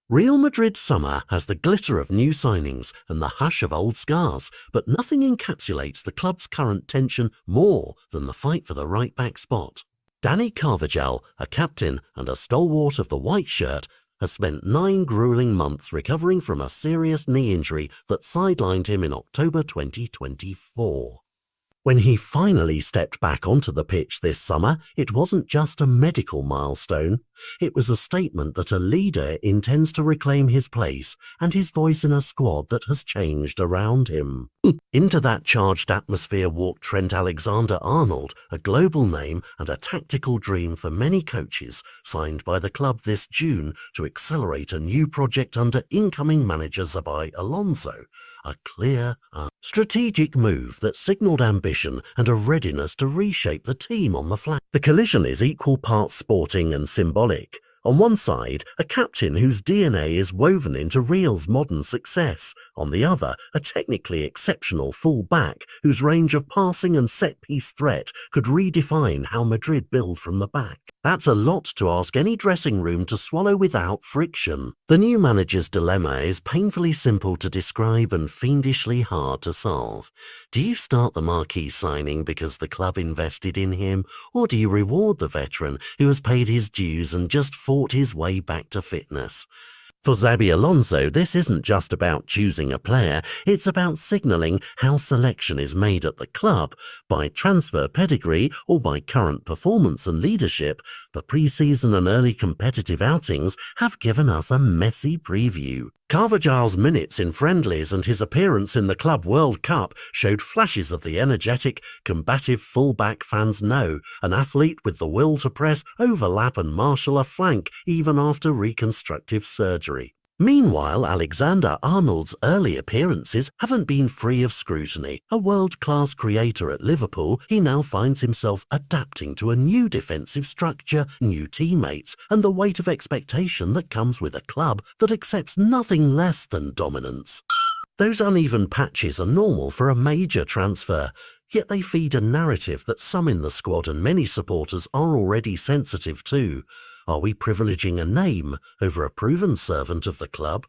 Real Madrid summer has the glitter of new signings and the hush of old scars, but nothing encapsulates the club's current tension more than the fight for the right-back spot. Dani Carvajal, a captain and a stalwart of the white shirt, has spent 9 grueling months recovering from a serious knee injury that sidelined him in October 2024. When he finally stepped back onto the pitch this summer, it wasn't just a medical milestone. It was a statement that a leader intends to reclaim his place and his voice in a squad that has changed around him. Into that charged atmosphere walked Trent Alexander-Arnold, a global name and a tactical dream for many coaches, signed by the club this June to accelerate a new project under incoming manager Xabi Alonso. A clear, strategic move that signalled ambition and a readiness to reshape the team on the flank. The collision is equal parts sporting and symbolic. On one side, a captain whose DNA is woven into Real's modern success. On the other, a technically exceptional full-back whose range of passing and set-piece threat could redefine how Madrid build from the back. That's a lot to ask any dressing room to swallow without friction. The new manager's dilemma is painfully simple to describe and fiendishly hard to solve. Do you start the marquee signing because the club invested in him, or do you reward the veteran who has paid his dues and just fought his way back to fitness? For Xabi Alonso, this isn't just about choosing a player, it's about signalling how selection is made at the club. By transfer pedigree or by current performance and leadership, the pre-season and early competitive outings have given us a messy preview. Carvajal's minutes in friendlies and his appearance in the Club World Cup showed flashes of the energetic, combative fullback fans know, an athlete with the will to press, overlap and marshal a flank even after reconstructive surgery. Meanwhile, Alexander-Arnold's early appearances haven't been free of scrutiny. A world-class creator at Liverpool, he now finds himself adapting to a new defensive structure, new teammates, and the weight of expectation that comes with a club that accepts nothing less than dominance. Those uneven patches are normal for a major transfer, yet they feed a narrative that some in the squad and many supporters are already sensitive to. Are we privileging a name over a proven servant of the club?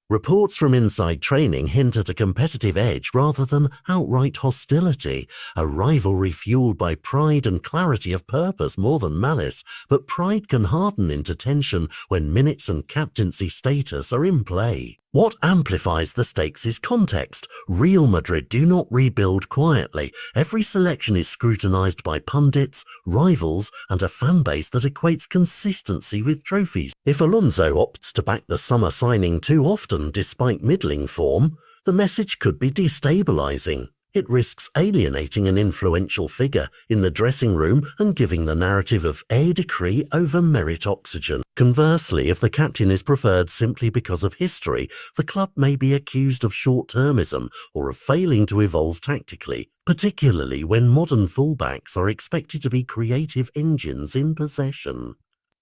Reports from inside training hint at a competitive edge rather than outright hostility, a rivalry fueled by pride and clarity of purpose more than malice, but pride can harden into tension when minutes and captaincy status are in play. What amplifies the stakes is context. Real Madrid do not rebuild quietly. Every selection is scrutinized by pundits, rivals, and a fanbase that equates consistency with trophies. If Alonso opts to back the summer signing too often despite middling form, the message could be destabilizing. It risks alienating an influential figure in the dressing room and giving the narrative of a decree over merit oxygen. Conversely, if the captain is preferred simply because of history, the club may be accused of short-termism or of failing to evolve tactically, particularly when modern fullbacks are expected to be creative engines in possession.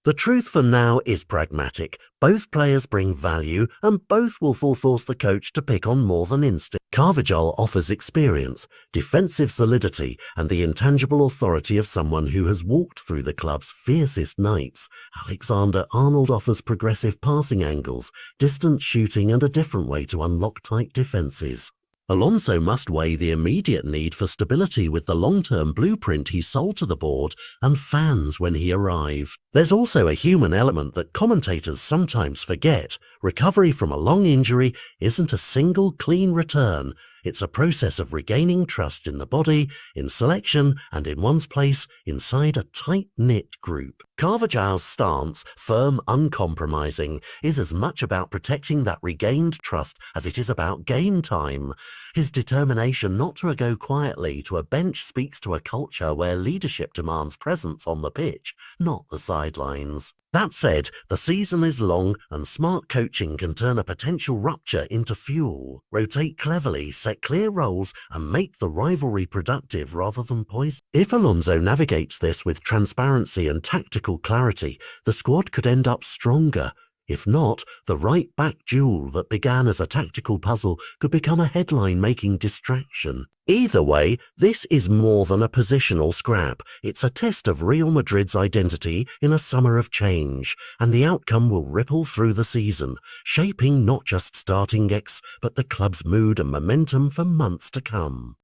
The truth for now is pragmatic. Both players bring value and both will force the coach to pick on more than instinct. Carvajal offers experience, defensive solidity and the intangible authority of someone who has walked through the club's fiercest nights. Alexander-Arnold offers progressive passing angles, distant shooting and a different way to unlock tight defenses. Alonso must weigh the immediate need for stability with the long-term blueprint he sold to the board and fans when he arrived. There's also a human element that commentators sometimes forget. Recovery from a long injury isn't a single clean return. It's a process of regaining trust in the body, in selection, and in one's place inside a tight-knit group. Carvajal's stance, firm, uncompromising, is as much about protecting that regained trust as it is about game time. His determination not to go quietly to a bench speaks to a culture where leadership demands presence on the pitch, not the sidelines. That said, the season is long and smart coaching can turn a potential rupture into fuel. Rotate cleverly, set clear roles, and make the rivalry productive rather than poison. If Alonso navigates this with transparency and tactical clarity, the squad could end up stronger. If not, the right-back duel that began as a tactical puzzle could become a headline-making distraction. Either way, this is more than a positional scrap. It's a test of Real Madrid's identity in a summer of change, and the outcome will ripple through the season, shaping not just starting X, but the club's mood and momentum for months to come.